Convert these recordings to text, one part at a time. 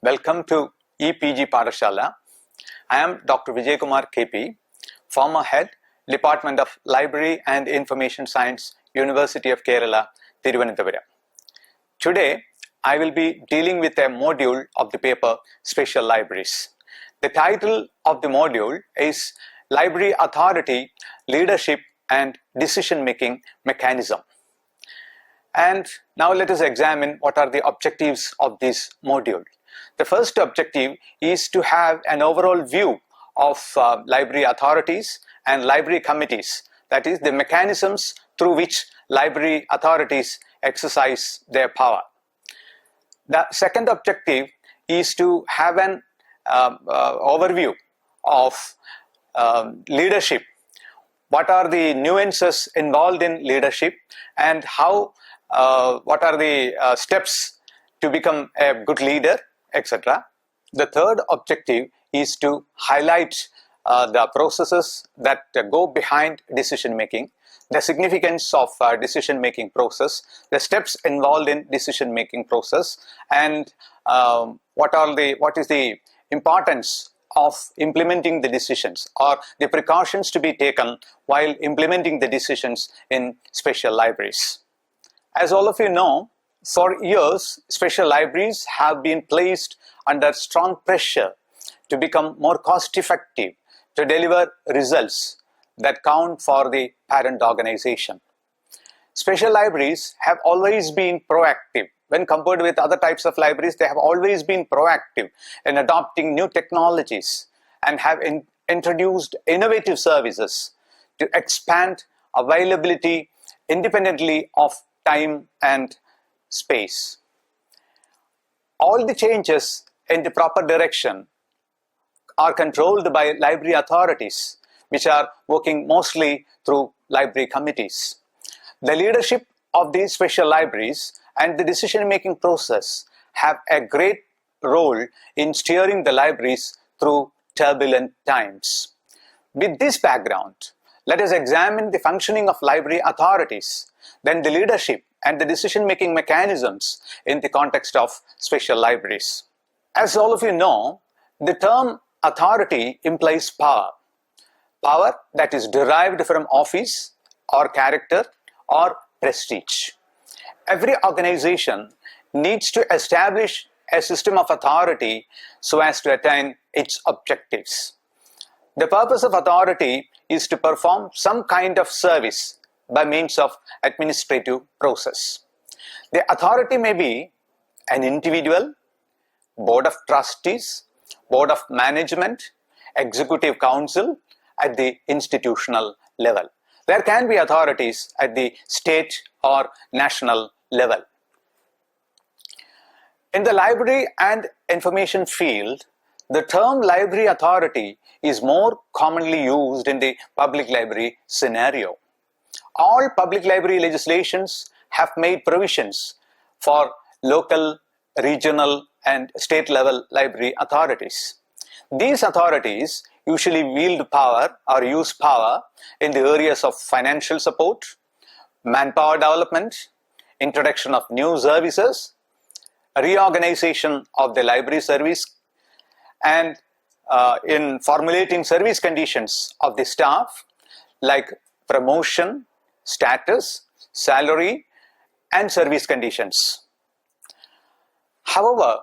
Welcome to EPG Padashala. I am Dr. Vijay-Kumar KP, former head, Department of Library and Information Science, University of Kerala, Thiruvananthapuram. Today, I will be dealing with a module of the paper Special Libraries. The title of the module is Library Authority, Leadership and Decision-Making Mechanism. And now let us examine what are the objectives of this module. The first objective is to have an overall view of library authorities and library committees, that is, the mechanisms through which library authorities exercise their power. The second objective is to have an overview of leadership. What are the nuances involved in leadership and how what are the steps to become a good leader, etc. The third objective is to highlight the processes that go behind decision making, the significance of decision making process, the steps involved in decision making process, and what is the importance of implementing the decisions or the precautions to be taken while implementing the decisions in special libraries. As all of you know, for years, special libraries have been placed under strong pressure to become more cost-effective, to deliver results that count for the parent organization. Special libraries have always been proactive. When compared with other types of libraries, they have always been proactive in adopting new technologies and have introduced innovative services to expand availability independently of time and space. All the changes in the proper direction are controlled by library authorities, which are working mostly through library committees. The leadership of these special libraries and the decision-making process have a great role in steering the libraries through turbulent times. With this background, let us examine the functioning of library authorities, then the leadership and the decision-making mechanisms in the context of special libraries. As all of you know, the term authority implies power. Power that is derived from office or character or prestige. Every organization needs to establish a system of authority so as to attain its objectives. The purpose of authority is to perform some kind of service by means of administrative process. The authority may be an individual, board of trustees, board of management, executive council at the institutional level. There can be authorities at the state or national level. In the library and information field, the term library authority is more commonly used in the public library scenario. All public library legislations have made provisions for local, regional, and state level library authorities. These authorities usually wield power or use power in the areas of financial support, manpower development, introduction of new services, reorganization of the library service, and in formulating service conditions of the staff like promotion, status, salary, and service conditions. However,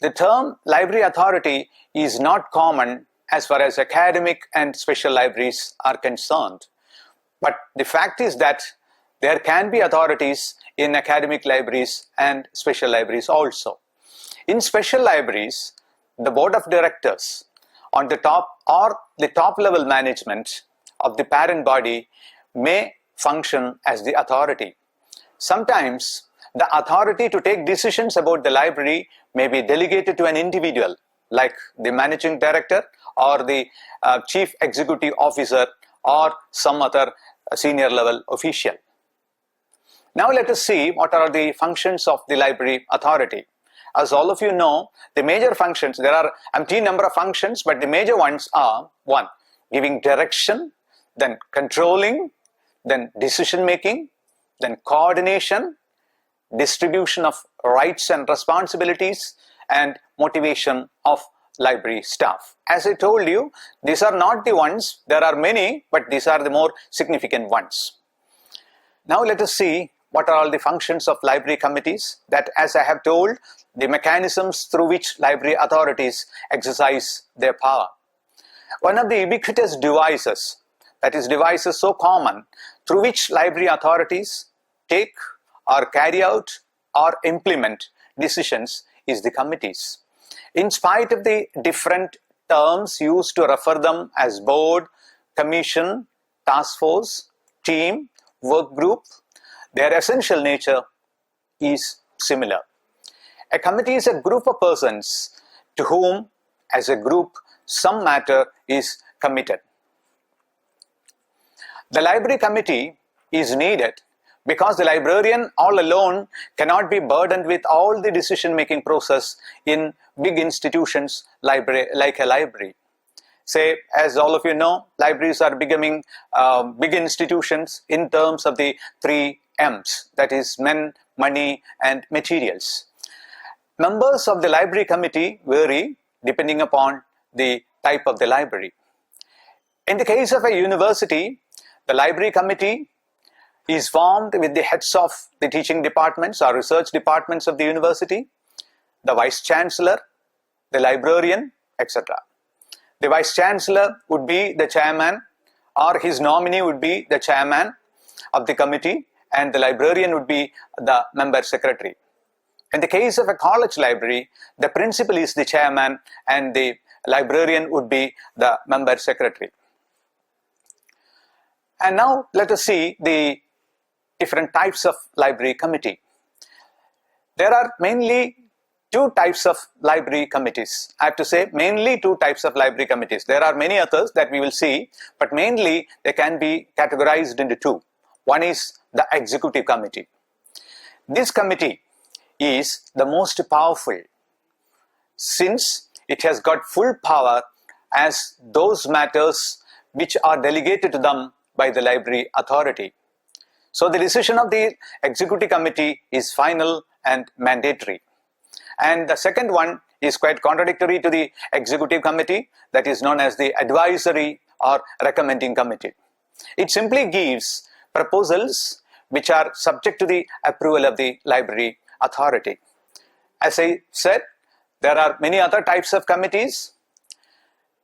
the term library authority is not common as far as academic and special libraries are concerned. But the fact is that there can be authorities in academic libraries and special libraries also. In special libraries, the board of directors on the top or the top level management of the parent body may function as the authority. Sometimes the authority to take decisions about the library may be delegated to an individual like the managing director or the chief executive officer or some other senior level official. Now let us see what are the functions of the library authority. As all of you know, the major functions, there are umpteen number of functions, but the major ones are: 1. Giving direction, then controlling, then decision making, then coordination, distribution of rights and responsibilities, and motivation of library staff. As I told you, these are not the ones, there are many, but these are the more significant ones. Now let us see what are all the functions of library committees, that as I have told, the mechanisms through which library authorities exercise their power. One of the ubiquitous devices, that is devices so common, through which library authorities take or carry out or implement decisions is the committees. In spite of the different terms used to refer them as board, commission, task force, team, work group, their essential nature is similar. A committee is a group of persons to whom, as a group, some matter is committed. The library committee is needed because the librarian all alone cannot be burdened with all the decision-making process in big institutions like a library. Say, as all of you know, libraries are becoming big institutions in terms of the 3 M's, that is men, money and materials. Members of the library committee vary depending upon the type of the library. In the case of a university, the library committee is formed with the heads of the teaching departments or research departments of the university, the vice chancellor, the librarian, etc. The vice chancellor would be the chairman, or his nominee would be the chairman of the committee, and the librarian would be the member secretary. In the case of a college library, the principal is the chairman and the librarian would be the member secretary. And now let us see the different types of library committee. There are mainly 2 types of library committees. I have to say mainly 2 types of library committees. There are many others that we will see, but mainly they can be categorized into 2. One is the executive committee. This committee is the most powerful since it has got full power as those matters which are delegated to them by the library authority. So the decision of the executive committee is final and mandatory. And the second one is quite contradictory to the executive committee, that is known as the advisory or recommending committee. It simply gives proposals which are subject to the approval of the library authority. As I said, there are many other types of committees.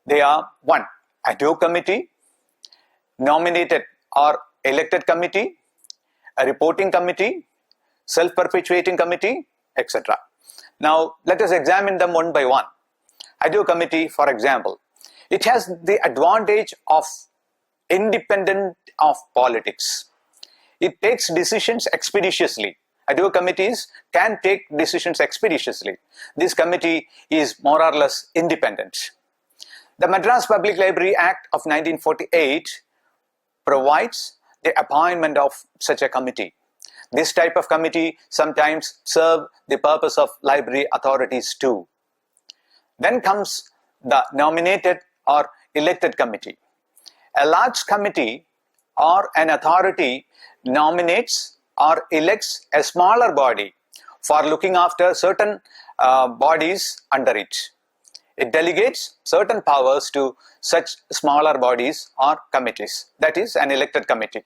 They are 1. Ad hoc committee, nominated or elected committee, a reporting committee, self-perpetuating committee, etc. Now let us examine them one by one. Ad hoc committee, for example, it has the advantage of independent of politics. It takes decisions expeditiously. Ad hoc committees can take decisions expeditiously. This committee is more or less independent. The Madras Public Library Act of 1948 provides the appointment of such a committee. This type of committee sometimes serve the purpose of library authorities too. Then comes the nominated or elected committee. A large committee or an authority nominates or elects a smaller body for looking after certain bodies under it. It delegates certain powers to such smaller bodies or committees. That is an elected committee.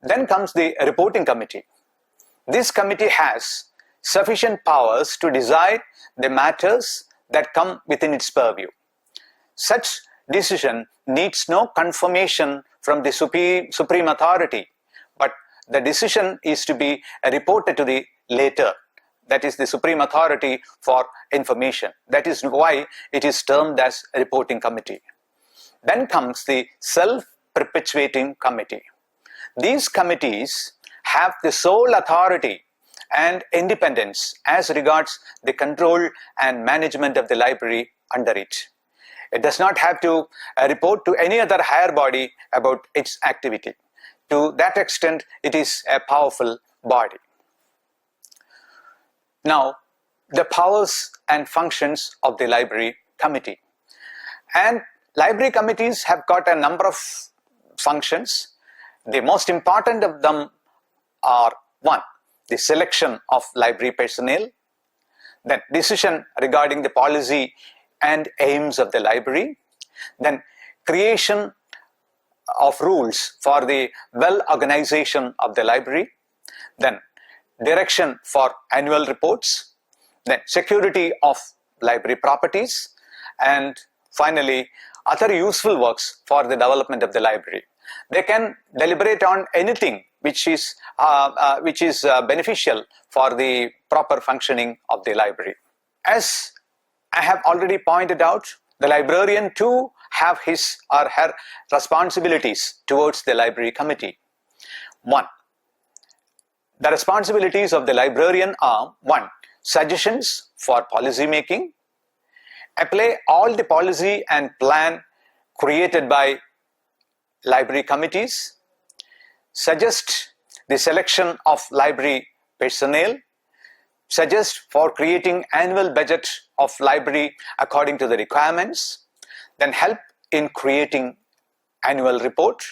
Then comes the reporting committee. This committee has sufficient powers to decide the matters that come within its purview. Such decision needs no confirmation from the supreme authority, but the decision is to be reported to the later, that is the supreme authority for information. That is why it is termed as a reporting committee. Then comes the self-perpetuating committee. These committees have the sole authority and independence as regards the control and management of the library under it. It does not have to report to any other higher body about its activity. To that extent, it is a powerful body. Now, the powers and functions of the library committee. And library committees have got a number of functions. The most important of them are: 1, the selection of library personnel; then decision regarding the policy and aims of the library, then creation of rules for the well organization of the library, then direction for annual reports, then security of library properties, and finally other useful works for the development of the library. They can deliberate on anything which is beneficial for the proper functioning of the library. As I have already pointed out, the librarian too have his or her responsibilities towards the library committee. 1. The responsibilities of the librarian are: 1. Suggestions for policy making, apply all the policy and plan created by library committees, suggest the selection of library personnel, suggest for creating annual budget of library according to the requirements, then help in creating annual report,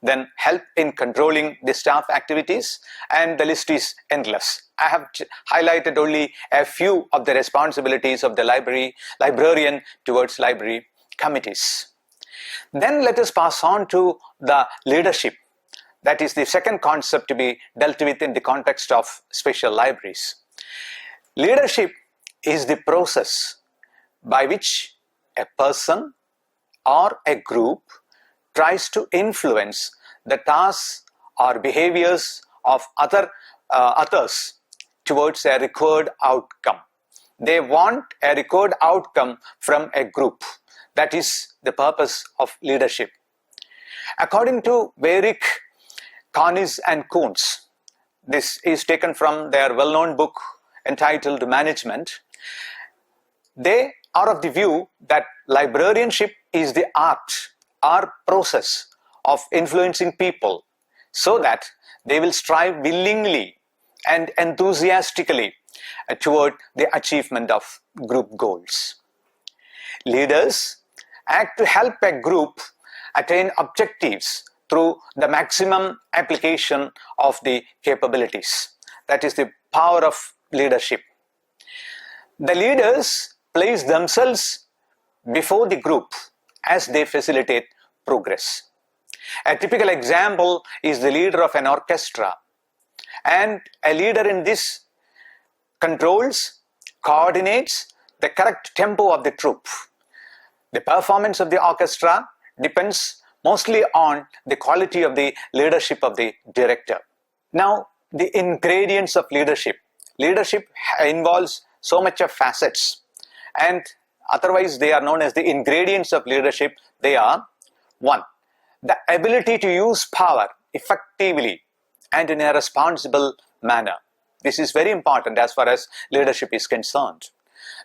then help in controlling the staff activities, and the list is endless. I have highlighted only a few of the responsibilities of the librarian towards library committees. Then let us pass on to the leadership. That is the second concept to be dealt with in the context of special libraries. Leadership is the process by which a person or a group tries to influence the tasks or behaviors of others towards a required outcome. They want a required outcome from a group. That is the purpose of leadership. According to Varick, Connis and Kuntz, this is taken from their well-known book entitled Management. They are of the view that librarianship is the art or process of influencing people so that they will strive willingly and enthusiastically toward the achievement of group goals. Leaders act to help a group attain objectives through the maximum application of the capabilities. That is the power of leadership. The leaders place themselves before the group as they facilitate progress. A typical example is the leader of an orchestra, and a leader in this controls, coordinates the correct tempo of the troupe. The performance of the orchestra depends mostly on the quality of the leadership of the director. Now, the ingredients of leadership. Leadership involves so much of facets, and otherwise they are known as the ingredients of leadership. They are: 1. The ability to use power effectively and in a responsible manner. This is very important as far as leadership is concerned.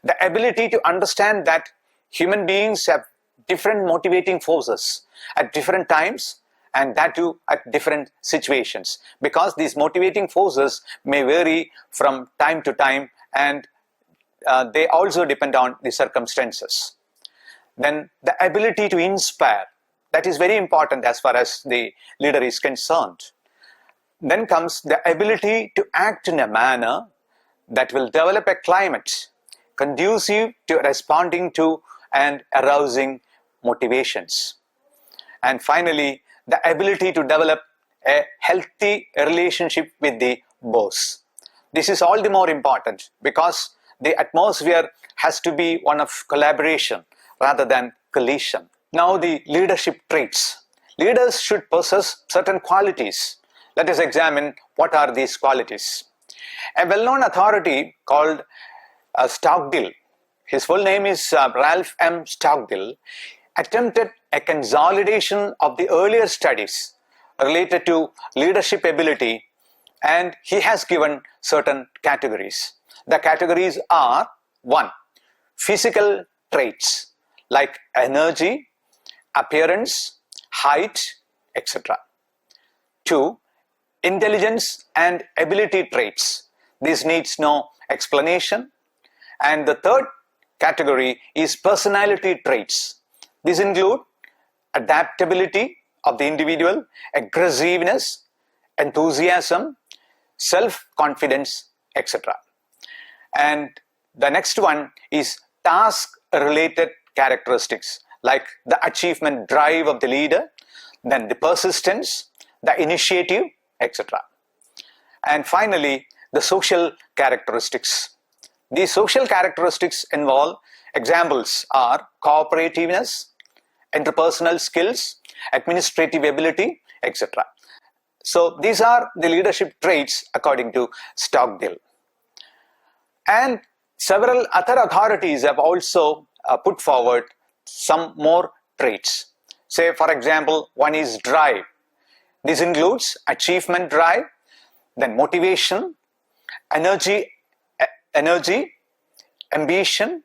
The ability to understand that human beings have different motivating forces at different times, and that too at different situations, because these motivating forces may vary from time to time, and they also depend on the circumstances. Then the ability to inspire, that is very important as far as the leader is concerned. Then comes the ability to act in a manner that will develop a climate conducive to responding to and arousing motivations. And finally, the ability to develop a healthy relationship with the boss. This is all the more important because the atmosphere has to be one of collaboration rather than collision. Now, the leadership traits. Leaders should possess certain qualities. Let us examine what are these qualities. A well-known authority called Stockdill, his full name is Ralph M. Stockdill, attempted a consolidation of the earlier studies related to leadership ability, and he has given certain categories. The categories are: 1. Physical traits like energy, appearance, height, etc. 2. Intelligence and ability traits. This needs no explanation. And the third category is personality traits. These include adaptability of the individual, aggressiveness, enthusiasm, self-confidence, etc. And The next one is task-related characteristics, like the achievement drive of the leader, then the persistence, the initiative, etc. And finally, the social characteristics. These social characteristics involve examples are cooperativeness, interpersonal skills, administrative ability, etc. So these are the leadership traits according to Stockdale. And several other authorities have also put forward some more traits. Say, for example, one is drive. This includes achievement drive, then motivation, energy, ambition,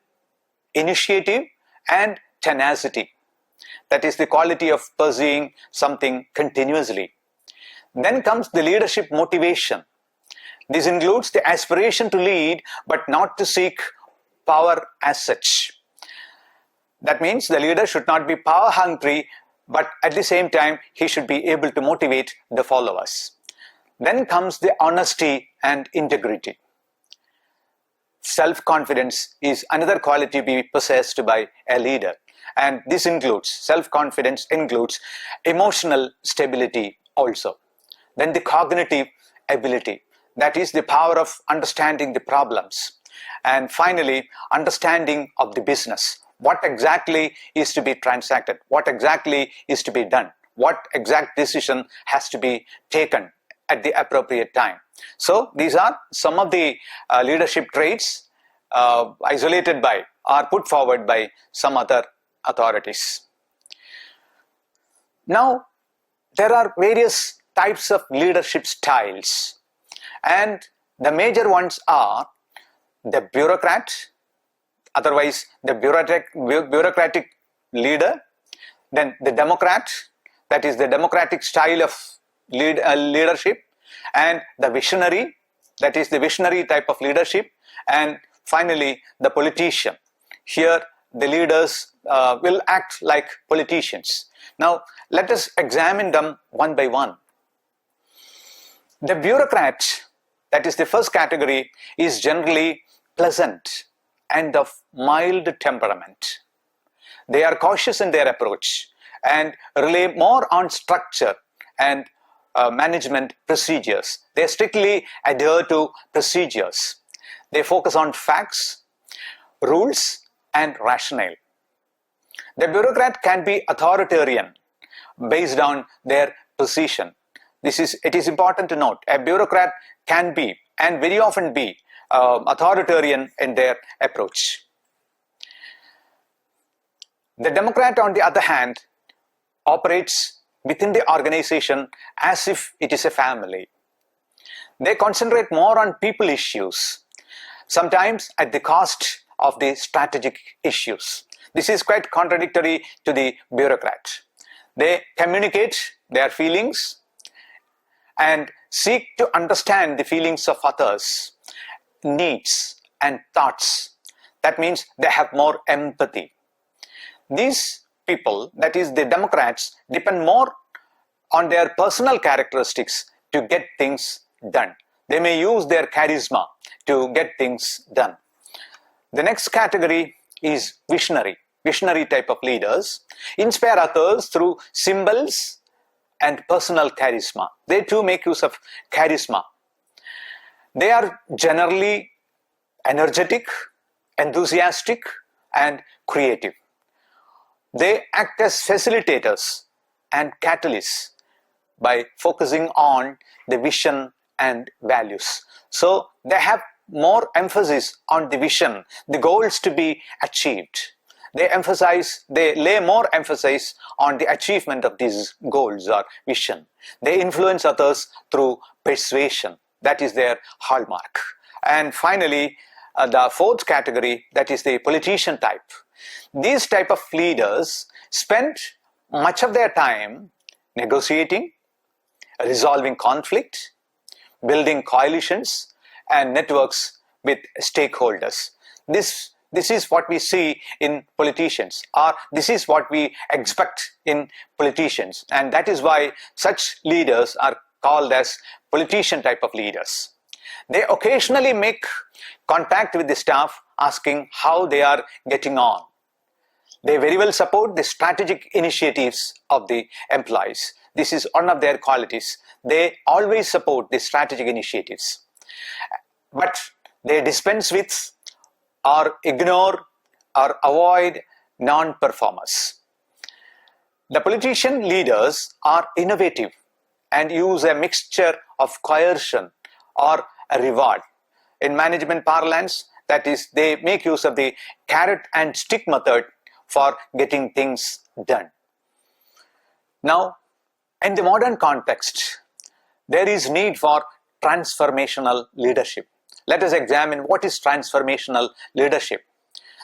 initiative, and tenacity. That is the quality of pursuing something continuously. Then comes the leadership motivation. This includes the aspiration to lead, but not to seek power as such. That means the leader should not be power hungry, but at the same time, he should be able to motivate the followers. Then comes the honesty and integrity. Self-confidence is another quality to be possessed by a leader. And this includes, self-confidence includes emotional stability also. Then the cognitive ability, that is the power of understanding the problems. And finally, understanding of the business. What exactly is to be transacted? What exactly is to be done? What exact decision has to be taken at the appropriate time? So these are some of the leadership traits isolated by or put forward by some other authorities. Now, there are various types of leadership styles, and the major ones are the bureaucrat, otherwise the bureaucratic leader, then the democrat, that is the democratic style of leadership, and the visionary, that is the visionary type of leadership, and finally the politician. Here the leaders will act like politicians. Now let us examine them one by one. The bureaucrat, that is the first category, is generally pleasant and of mild temperament. They are cautious in their approach and rely more on structure and management procedures. They strictly adhere to procedures. They focus on facts, rules, and rationale. The bureaucrat can be authoritarian based on their position. It is important to note, a bureaucrat can be and very often be authoritarian in their approach. The democrat, on the other hand, operates within the organization as if it is a family. They concentrate more on people issues, sometimes at the cost of the strategic issues. This is quite contradictory to the bureaucrat. They communicate their feelings and seek to understand the feelings of others, needs and thoughts. That means they have more empathy. These people, that is the Democrats, depend more on their personal characteristics to get things done. They may use their charisma to get things done. The next category is visionary type of leaders, inspire others through symbols and personal charisma. They too make use of charisma. They are generally energetic, enthusiastic, and creative. They act as facilitators and catalysts by focusing on the vision and values. So they have more emphasis on the vision, the goals to be achieved. They lay more emphasis on the achievement of these goals or vision. They influence others through persuasion. That is their hallmark. And finally, the fourth category, that is the politician type. These type of leaders spend much of their time negotiating, resolving conflict, building coalitions and networks with stakeholders. This is what we see in politicians, or this is what we expect in politicians, and that is why such leaders are called as politician type of leaders. They occasionally make contact with the staff asking how they are getting on. They very well support the strategic initiatives of the employees. This is one of their qualities. They always support the strategic initiatives. But they dispense with or ignore or avoid non-performers. The politician leaders are innovative and use a mixture of coercion or a reward. In management parlance, that is, they make use of the carrot and stick method for getting things done. Now, in the modern context, there is need for transformational leadership. Let us examine what is transformational leadership.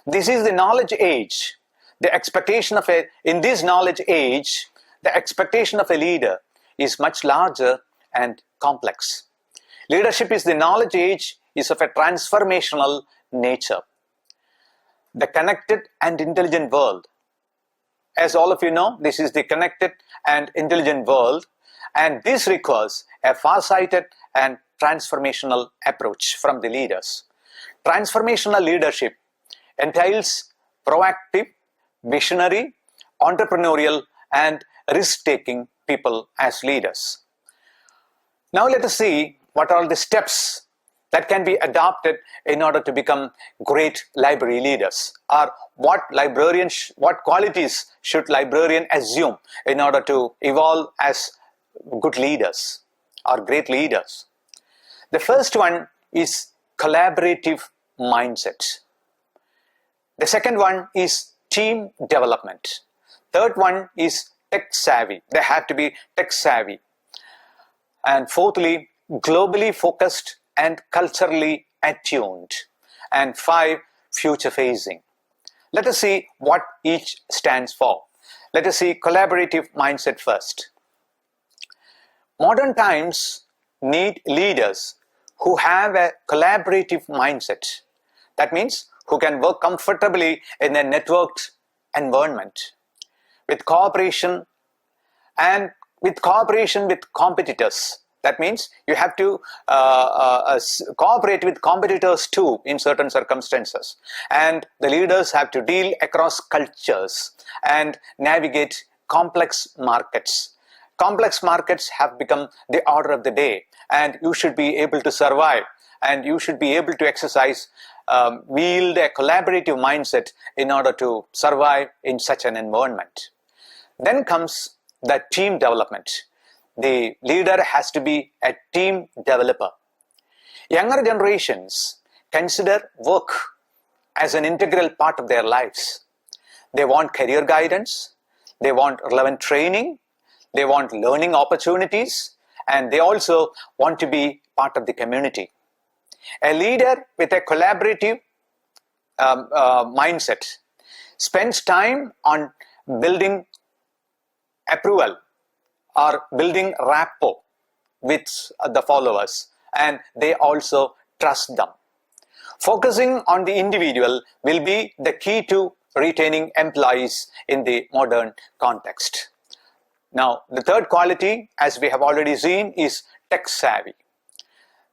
This is the knowledge age. The expectation of in this knowledge age, the expectation of a leader is much larger and complex. Leadership is the knowledge age is of a transformational nature. The connected and intelligent world. As all of you know, this is the connected and intelligent world, and this requires a far-sighted and transformational approach from the leaders. Transformational leadership entails proactive, visionary, entrepreneurial, and risk-taking people as leaders. Now let us see what are the steps that can be adopted in order to become great library leaders, or what qualities should librarian assume in order to evolve as good leaders or great leaders. The first one is collaborative mindset. The second one is team development. Third one is tech savvy. They have to be tech savvy. And fourthly, globally focused and culturally attuned. And 5, future facing. Let us see what each stands for. Let us see collaborative mindset first. Modern times need leaders who have a collaborative mindset. That means who can work comfortably in a networked environment with cooperation with competitors. That means you have to cooperate with competitors too in certain circumstances. And the leaders have to deal across cultures and navigate complex markets. Complex markets have become the order of the day, and you should be able to survive, and you should be able to exercise, wield a collaborative mindset in order to survive in such an environment. Then comes the team development. The leader has to be a team developer. Younger generations consider work as an integral part of their lives. They want career guidance, they want relevant training, they want learning opportunities, and they also want to be part of the community. A leader with a collaborative mindset spends time on building approval or building rapport with the followers, and they also trust them. Focusing on the individual will be the key to retaining employees in the modern context. Now, the third quality, as we have already seen, is tech savvy.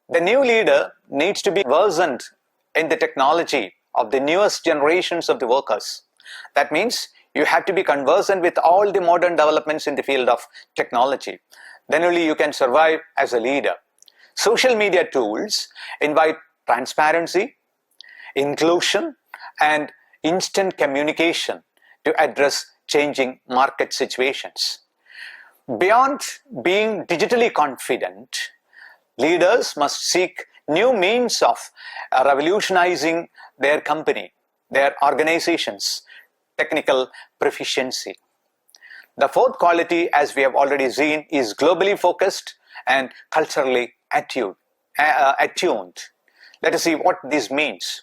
The new leader needs to be versed in the technology of the newest generations of the workers. That means you have to be conversant with all the modern developments in the field of technology. Then only you can survive as a leader. Social media tools invite transparency, inclusion, and instant communication to address changing market situations. Beyond being digitally confident, leaders must seek new means of revolutionizing their company, their organizations, technical proficiency. The fourth quality, as we have already seen, is globally focused and culturally attuned. Let us see what this means.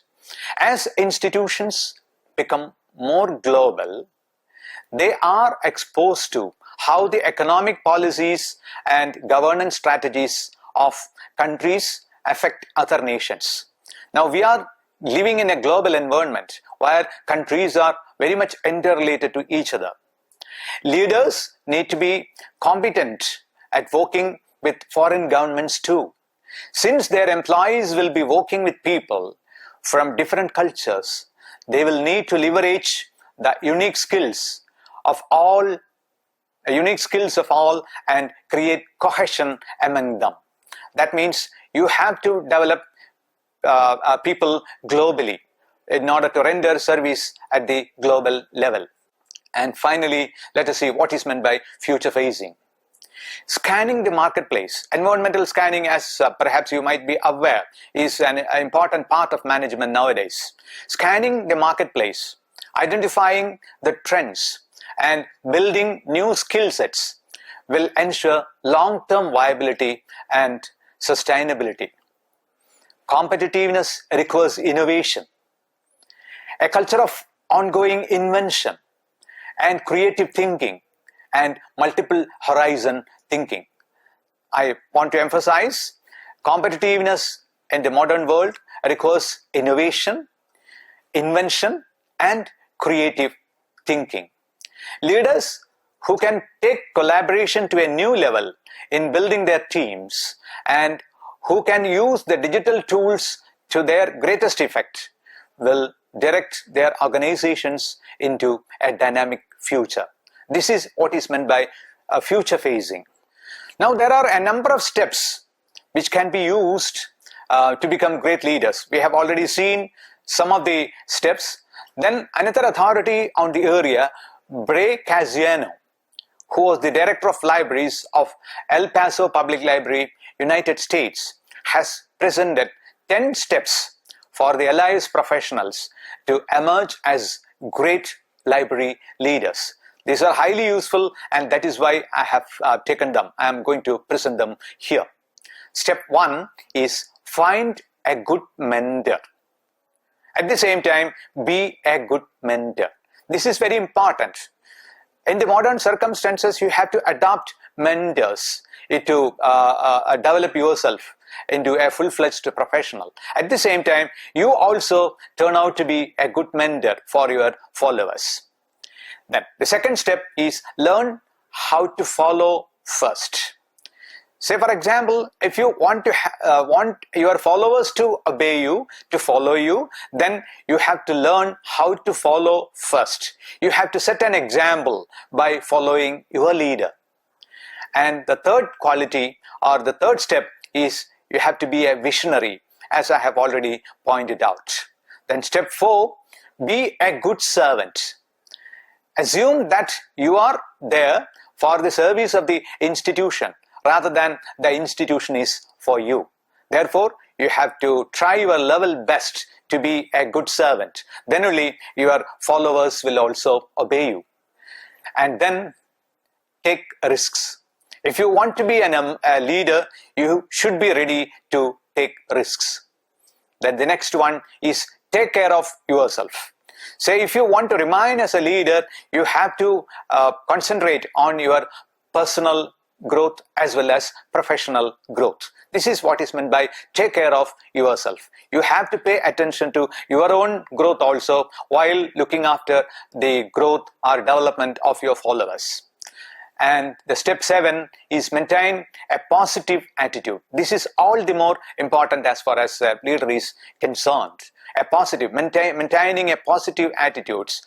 As institutions become more global, they are exposed to how the economic policies and governance strategies of countries affect other nations. Now, we are living in a global environment where countries are very much interrelated to each other. Leaders need to be competent at working with foreign governments too, Since their employees will be working with people from different cultures, they will need to leverage the unique skills of all and create cohesion among them. That means you have to develop people globally in order to render service at the global level. And finally, let us see what is meant by future facing. Scanning the marketplace. Environmental scanning, as perhaps you might be aware, is an important part of management nowadays. Scanning the marketplace, identifying the trends, and building new skill sets will ensure long-term viability and sustainability. Competitiveness requires innovation, a culture of ongoing invention and creative thinking and multiple horizon thinking. I want to emphasize competitiveness in the modern world requires innovation, invention and creative thinking. Leaders who can take collaboration to a new level in building their teams and who can use the digital tools to their greatest effect will direct their organizations into a dynamic future. This is what is meant by future facing. Now there are a number of steps which can be used to become great leaders. We have already seen some of the steps. Then another authority on the area, Bray Casiano, who was the director of libraries of El Paso Public Library, United States, has presented 10 steps for the LIS professionals to emerge as great library leaders. These are highly useful and that is why I have taken them. I am going to present them here. Step 1 is find a good mentor. At the same time, be a good mentor. This is very important. In the modern circumstances, you have to adopt mentors to develop yourself into a full-fledged professional. At the same time, you also turn out to be a good mentor for your followers. Then the second step is learn how to follow first. Say for example, if you want your followers to obey you, to follow you, then you have to learn how to follow first. You have to set an example by following your leader. And the third quality or the third step is you have to be a visionary, as I have already pointed out. Then step 4, be a good servant. Assume that you are there for the service of the institution rather than the institution is for you. Therefore, you have to try your level best to be a good servant. Then only your followers will also obey you. And then take risks. If you want to be a leader, you should be ready to take risks. Then the next one is take care of yourself. Say if you want to remain as a leader, you have to concentrate on your personal growth as well as professional growth. This is what is meant by take care of yourself. You have to pay attention to your own growth also while looking after the growth or development of your followers. And the step 7 is maintain a positive attitude. This is all the more important as far as leader is concerned. A positive, maintaining a positive attitudes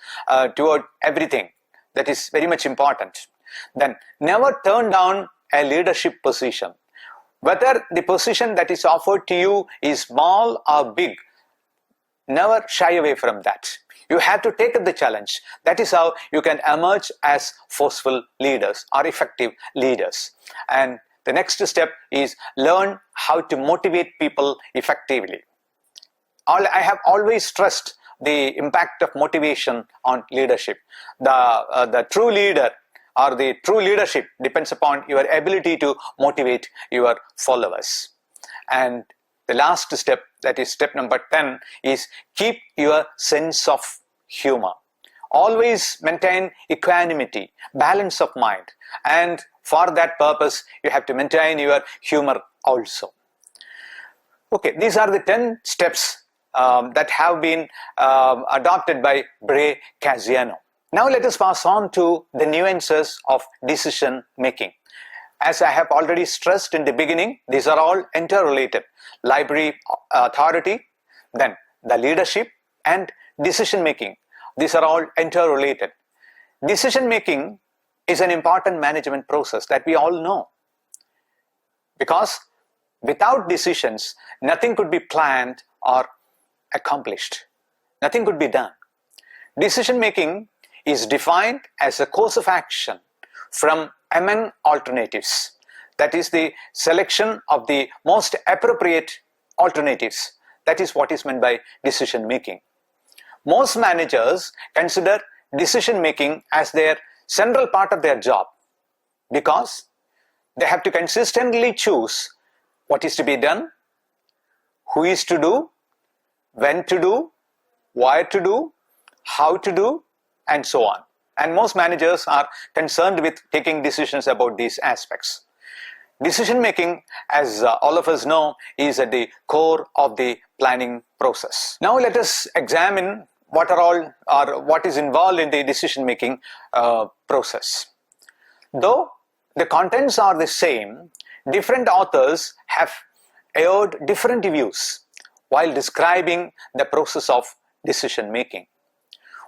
toward everything. That is very much important. Then never turn down a leadership position. Whether the position that is offered to you is small or big, never shy away from that. You have to take up the challenge. That is how you can emerge as forceful leaders or effective leaders. And the next step is learn how to motivate people effectively. I have always stressed the impact of motivation on leadership. The true leader or the true leadership depends upon your ability to motivate your followers. And the last step, that is step number 10, is keep your sense of humor. Always maintain equanimity, balance of mind, and for that purpose you have to maintain your humor also. Okay, these are the 10 steps that have been adopted by Bray Casiano. Now let us pass on to the nuances of decision making. As I have already stressed in the beginning, these are all interrelated. Library authority, then the leadership, and decision making. These are all interrelated. Decision making is an important management process that we all know, because without decisions, nothing could be planned or accomplished. Nothing could be done. Decision making is defined as a course of action from among alternatives. That is the selection of the most appropriate alternatives. That is what is meant by decision making. Most managers consider decision making as their central part of their job, because they have to consistently choose what is to be done, who is to do, when to do, why to do, how to do, and so on. And most managers are concerned with taking decisions about these aspects. Decision making, as all of us know, is at the core of the planning process. Now let us examine what is involved in the decision making process. Though the contents are the same, different authors have aired different views while describing the process of decision making.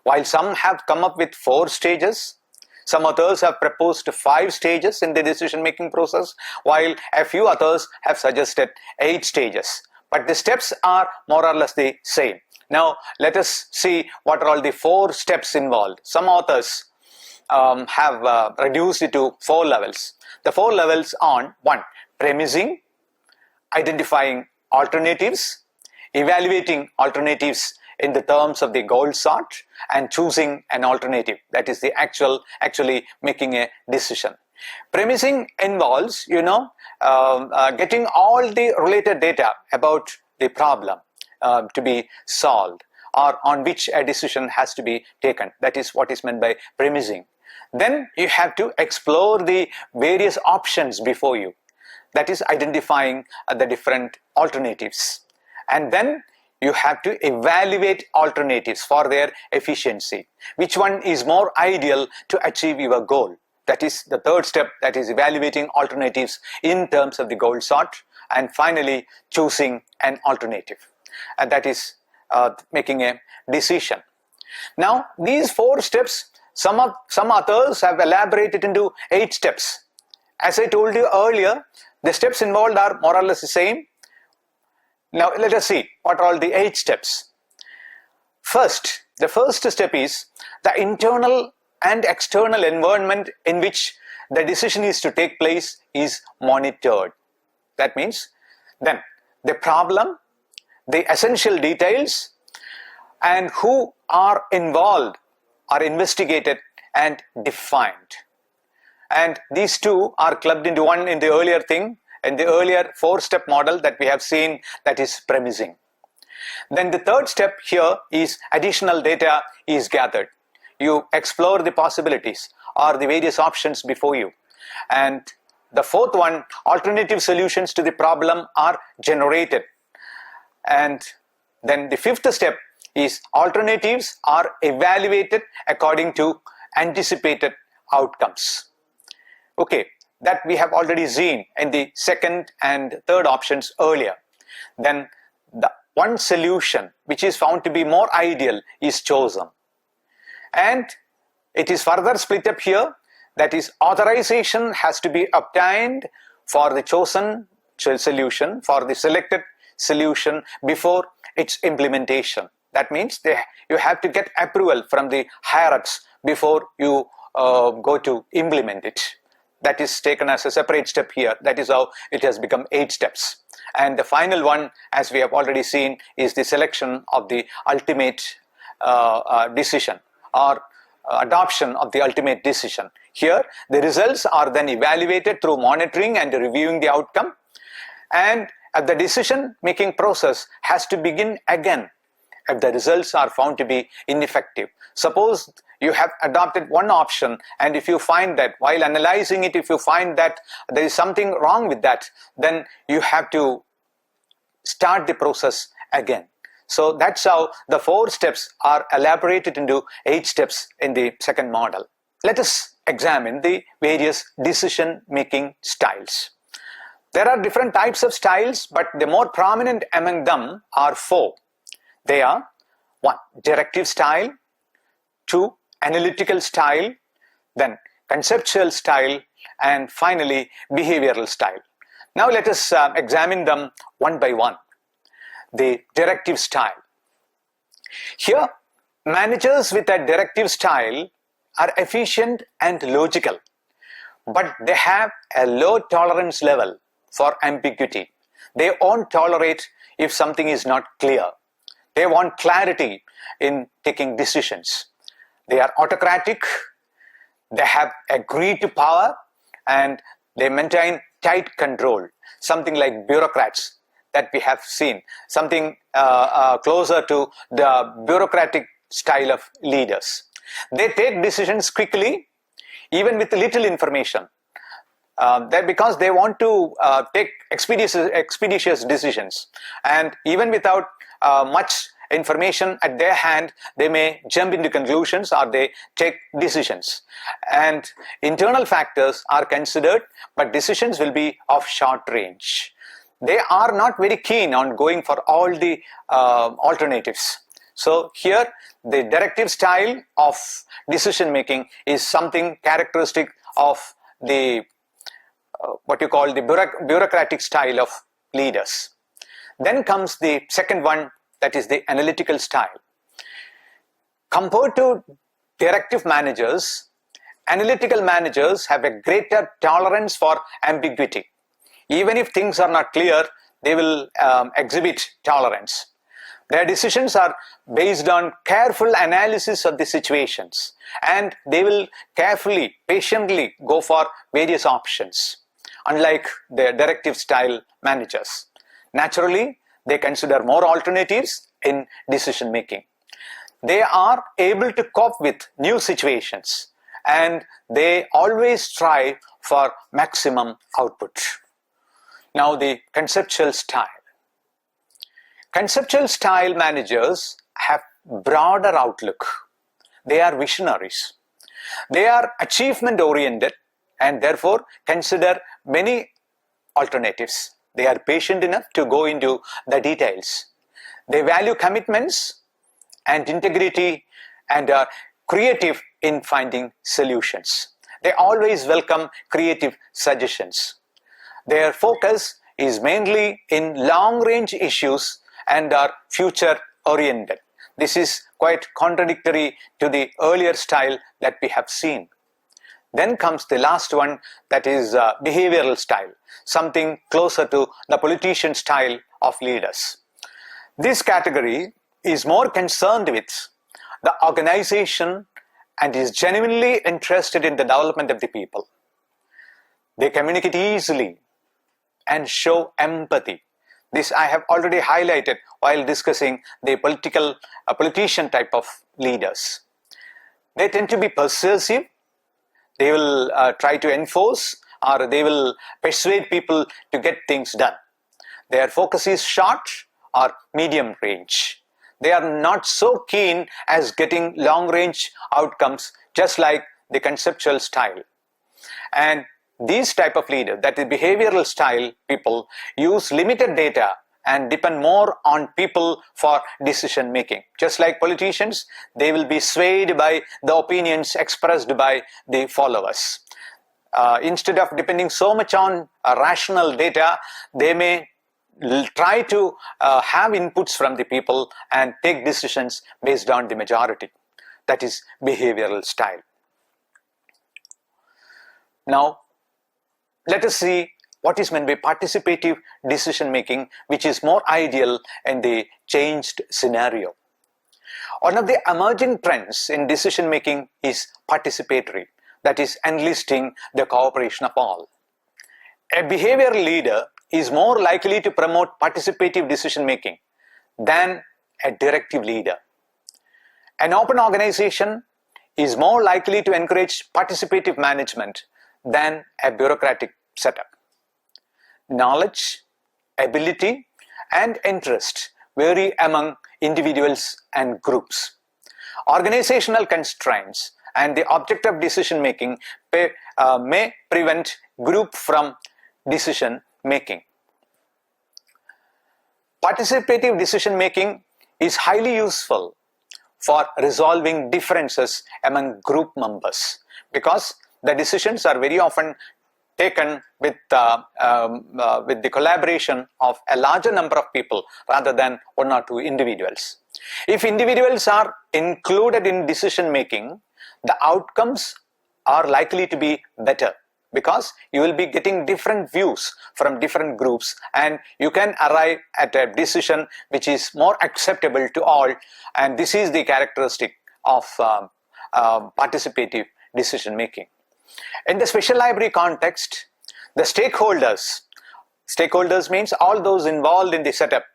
While some have come up with 4 stages, some authors have proposed 5 stages in the decision making process, while a few authors have suggested 8 stages. But the steps are more or less the same. Now let us see what are all the 4 steps involved. Some authors have reduced it to 4 levels. The 4 levels on 1. Premising, identifying alternatives, evaluating alternatives in the terms of the goal sought, and choosing an alternative. That is the actually making a decision. Premising involves, getting all the related data about the problem to be solved, or on which a decision has to be taken. That is what is meant by premising. Then you have to explore the various options before you. That is identifying the different alternatives. And then you have to evaluate alternatives for their efficiency. Which one is more ideal to achieve your goal? That is the 3rd step, that is evaluating alternatives in terms of the goal sought. And finally, choosing an alternative. And that is making a decision. Now, these 4 steps, some authors have elaborated into 8 steps. As I told you earlier, the steps involved are more or less the same. Now let us see what are all the 8 steps. First, the first step is the internal and external environment in which the decision is to take place is monitored. That means then the problem, the essential details, and who are involved are investigated and defined. And these 2 are clubbed into one in the earlier thing, in the earlier 4-step model that we have seen, that is premising. Then the 3rd step here is additional data is gathered. You explore the possibilities or the various options before you. And the 4th one, alternative solutions to the problem are generated. And then the 5th step is alternatives are evaluated according to anticipated outcomes. Okay, that we have already seen in the 2nd and 3rd options earlier. Then the one solution which is found to be more ideal is chosen. And it is further split up here, that is authorization has to be obtained for the chosen solution, for the selected solution before its implementation. That means you have to get approval from the higher-ups before you go to implement it. That is taken as a separate step here. That is how it has become 8 steps. And the final one, as we have already seen, is the selection of the ultimate decision, or adoption of the ultimate decision. Here, the results are then evaluated through monitoring and reviewing the outcome. And the decision making process has to begin again if the results are found to be ineffective. Suppose you have adopted one option, and if you find that while analyzing it, if you find that there is something wrong with that, then you have to start the process again. So that's how the 4 steps are elaborated into 8 steps in the 2nd model. let us examine the various decision-making styles. There are different types of styles, but the more prominent among them are four. They are 1. Directive style, 2. Analytical style, then conceptual style, and finally behavioral style. Now let us examine them one by one. The directive style. Here, managers with a directive style are efficient and logical, but they have a low tolerance level for ambiguity. They won't tolerate if something is not clear. They want clarity in taking decisions. They are autocratic, they have agreed to power, and they maintain tight control, something like bureaucrats that we have seen, something closer to the bureaucratic style of leaders. They take decisions quickly, even with little information, because they want to take expeditious decisions, and even without much information at their hand, they may jump into conclusions or they take decisions. And internal factors are considered, but decisions will be of short range. They are not very keen on going for all the alternatives. So here, the directive style of decision making is something characteristic of the what you call the bureaucratic style of leaders. Then comes the second one, that is the analytical style. Compared to directive managers, analytical managers have a greater tolerance for ambiguity. Even if things are not clear, they will exhibit tolerance. Their decisions are based on careful analysis of the situations, and they will carefully, patiently go for various options, unlike their directive style managers. Naturally, they consider more alternatives in decision making. They are able to cope with new situations, and they always strive for maximum output. Now, the conceptual style. Conceptual style managers have broader outlook. They are visionaries. They are achievement oriented and therefore consider many alternatives. They are patient enough to go into the details. They value commitments and integrity and are creative in finding solutions. They always welcome creative suggestions. Their focus is mainly in long-range issues and are future-oriented. This is quite contradictory to the earlier style that we have seen. Then comes the last one, that is behavioral style, something closer to the politician style of leaders. This category is more concerned with the organization and is genuinely interested in the development of the people. They communicate easily and show empathy. This I have already highlighted while discussing the politician type of leaders. They tend to be persuasive. They will try to enforce, or they will persuade people to get things done. Their focus is short or medium range. They are not so keen as getting long range outcomes, just like the conceptual style. And these type of leaders, that is behavioral style people, use limited data and depend more on people for decision making. Just like politicians, they will be swayed by the opinions expressed by the followers. Instead of depending so much on rational data, they may try to have inputs from the people and take decisions based on the majority. That is behavioral style. Now, let us see what is meant by participative decision making, which is more ideal in the changed scenario. One of the emerging trends in decision making is participatory, that is enlisting the cooperation of all. A behavioral leader is more likely to promote participative decision making than a directive leader. An open organization is more likely to encourage participative management than a bureaucratic setup. Knowledge, ability, and interest vary among individuals and groups. Organizational constraints and the object of decision making may prevent group from decision making. Participative decision making is highly useful for resolving differences among group members, because the decisions are very often taken with the collaboration of a larger number of people rather than one or two individuals. If individuals are included in decision making, the outcomes are likely to be better, because you will be getting different views from different groups and you can arrive at a decision which is more acceptable to all, and this is the characteristic of participative decision making. In the special library context, the stakeholders means all those involved in the setup,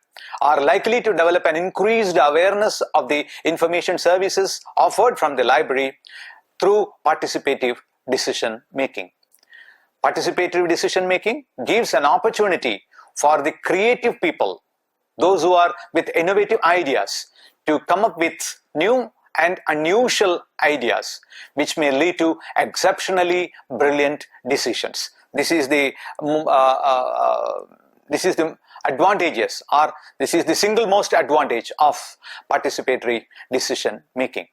are likely to develop an increased awareness of the information services offered from the library through participative decision making. Participative decision making gives an opportunity for the creative people, those who are with innovative ideas, to come up with new and unusual ideas which may lead to exceptionally brilliant decisions. This is the advantages, or this is the single most advantage of participatory decision making.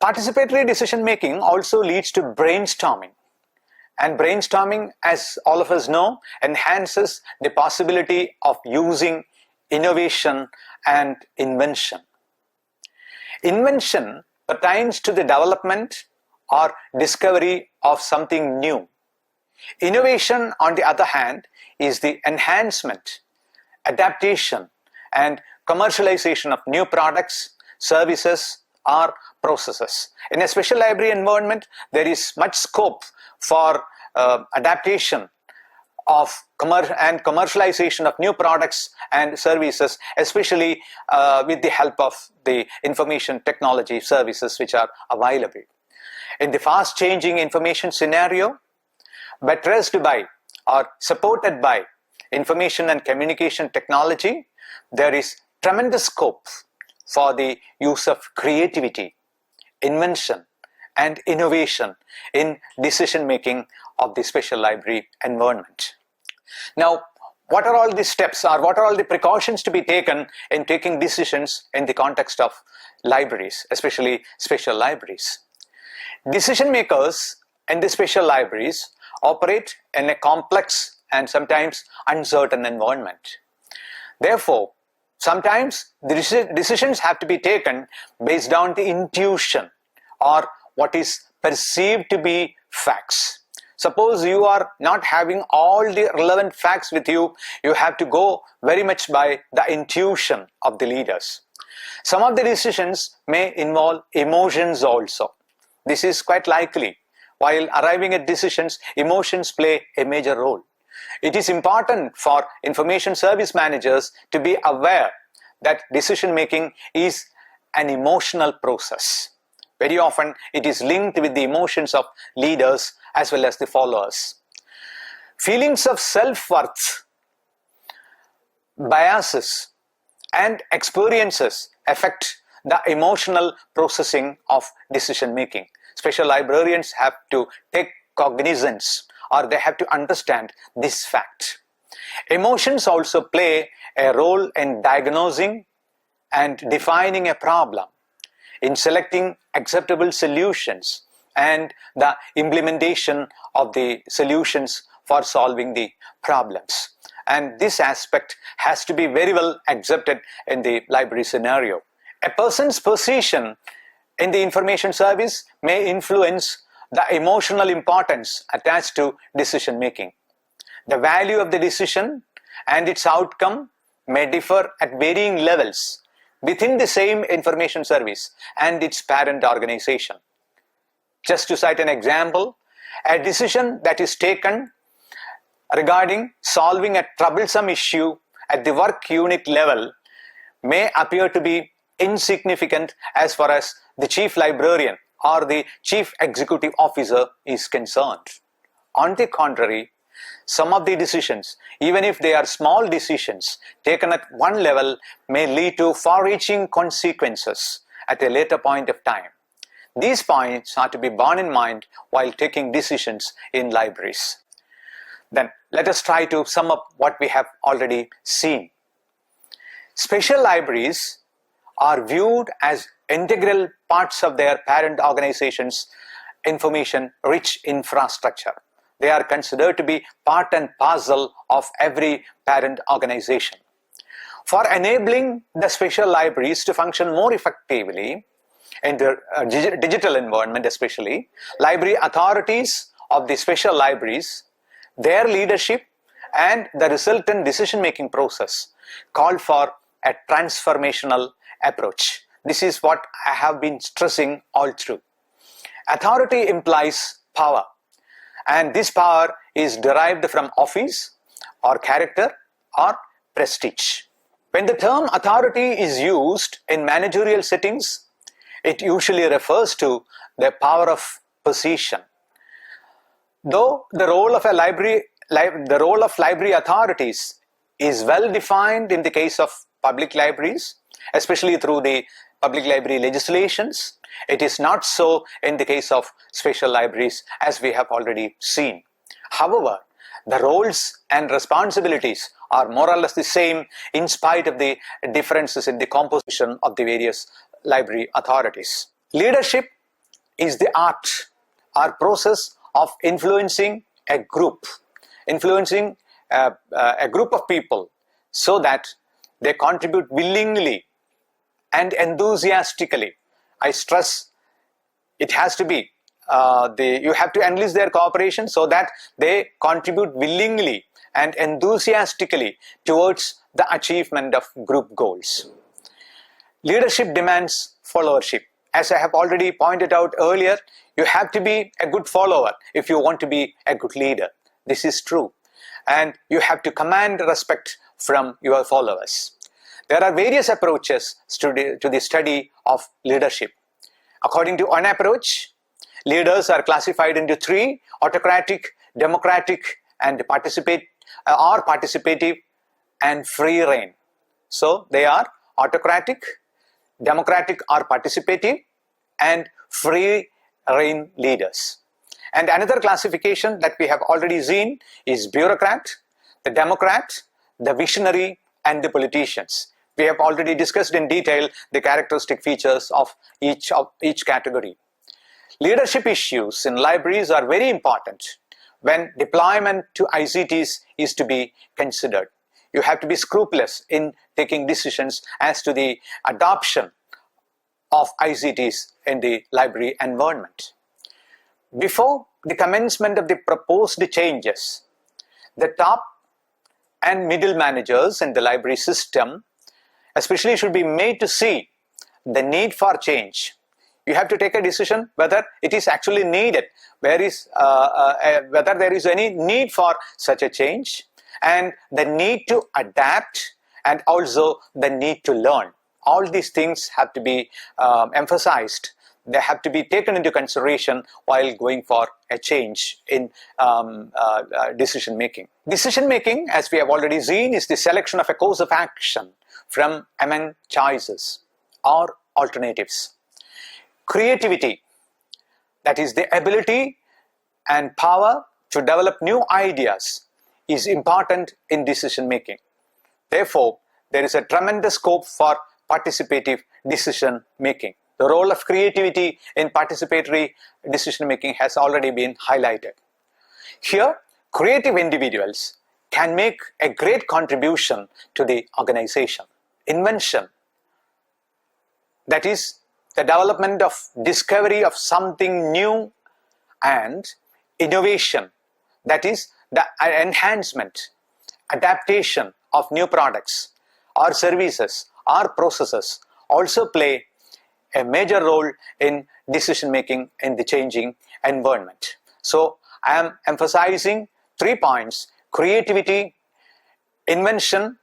Participatory decision making also leads to brainstorming, and brainstorming, as all of us know, enhances the possibility of using innovation and invention. Invention pertains to the development or discovery of something new. Innovation, on the other hand, is the enhancement, adaptation, and commercialization of new products, services, or processes. In a special library environment, there is much scope for adaptation of and commercialization of new products and services, especially with the help of the information technology services which are available. In the fast changing information scenario, buttressed by or supported by information and communication technology, there is tremendous scope for the use of creativity, invention, and innovation in decision making of the special library environment. Now, what are all the steps, or what are all the precautions to be taken in taking decisions in the context of libraries, especially special libraries? Decision makers in the special libraries operate in a complex and sometimes uncertain environment. Therefore, sometimes the decisions have to be taken based on the intuition or what is perceived to be facts. Suppose you are not having all the relevant facts with you, you have to go very much by the intuition of the leaders. Some of the decisions may involve emotions also. This is quite likely. While arriving at decisions, emotions play a major role. It is important for information service managers to be aware that decision making is an emotional process. Very often it is linked with the emotions of leaders as well as the followers. Feelings of self-worth, biases, and experiences affect the emotional processing of decision making. Special librarians have to take cognizance, or they have to understand this fact. Emotions also play a role in diagnosing and defining a problem, in selecting acceptable solutions, and the implementation of the solutions for solving the problems. And this aspect has to be very well accepted in the library scenario. A person's position in the information service may influence the emotional importance attached to decision making. The value of the decision and its outcome may differ at varying levels within the same information service and its parent organization. Just to cite an example, a decision that is taken regarding solving a troublesome issue at the work unit level may appear to be insignificant as far as the chief librarian or the chief executive officer is concerned. On the contrary, some of the decisions, even if they are small decisions taken at one level, may lead to far-reaching consequences at a later point of time. These points are to be borne in mind while taking decisions in libraries. Then let us try to sum up what we have already seen. Special libraries are viewed as integral parts of their parent organization's information-rich infrastructure. They are considered to be part and parcel of every parent organization. For enabling the special libraries to function more effectively in the digital environment especially, library authorities of the special libraries, their leadership and the resultant decision-making process call for a transformational approach. This is what I have been stressing all through. Authority implies power, and this power is derived from office or character or prestige. When the term authority is used in managerial settings, it usually refers to the power of position. Though the role of library authorities is well defined in the case of public libraries, especially through the public library legislations, it is not so in the case of special libraries, as we have already seen. However, the roles and responsibilities are more or less the same in spite of the differences in the composition of the various library authorities. Leadership is the art or process of influencing a group of people so that they contribute willingly and enthusiastically. I stress it has to be you have to enlist their cooperation so that they contribute willingly and enthusiastically towards the achievement of group goals. Leadership demands followership. As I have already pointed out earlier, you have to be a good follower if you want to be a good leader. This is true. And you have to command respect from your followers. There are various approaches to the study of leadership. According to one approach, leaders are classified into three: autocratic, democratic, and participative and free reign. So they are autocratic, democratic or participative, and free reign leaders. And another classification that we have already seen is bureaucrat, the democrat, the visionary, and the politicians. We have already discussed in detail the characteristic features of each category. Leadership issues in libraries are very important when deployment to ICTs is to be considered. You have to be scrupulous in taking decisions as to the adoption of ICTs in the library environment. Before the commencement of the proposed changes, the top and middle managers in the library system especially should be made to see the need for change. You have to take a decision whether it is actually needed, whether there is any need for such a change, and the need to adapt, and also the need to learn. All these things have to be emphasized. They have to be taken into consideration while going for a change in decision making. Decision making, as we have already seen, is the selection of a course of action from among choices or alternatives. Creativity, that is the ability and power to develop new ideas, is important in decision making. Therefore, there is a tremendous scope for participative decision making. The role of creativity in participatory decision making has already been highlighted. Here, creative individuals can make a great contribution to the organization. Invention, that is the development of discovery of something new, and innovation, that is the enhancement, adaptation of new products or services or processes, also play a major role in decision making in the changing environment. So I am emphasizing 3 points: creativity, invention,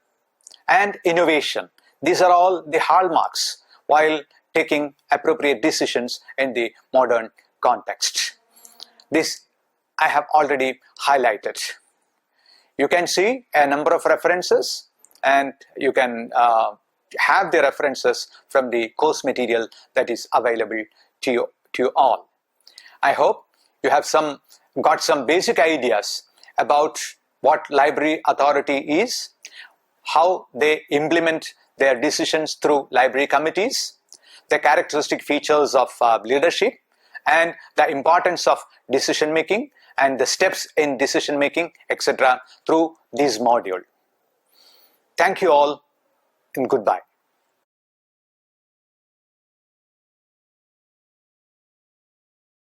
and innovation. These are all the hallmarks while taking appropriate decisions in the modern context. This I have already highlighted. You can see a number of references, and you can have the references from the course material that is available to to you all. I hope you have got some basic ideas about what library authority is, how they implement their decisions through library committees, the characteristic features of leadership, and the importance of decision making and the steps in decision making, etc. through this module. Thank you all and goodbye.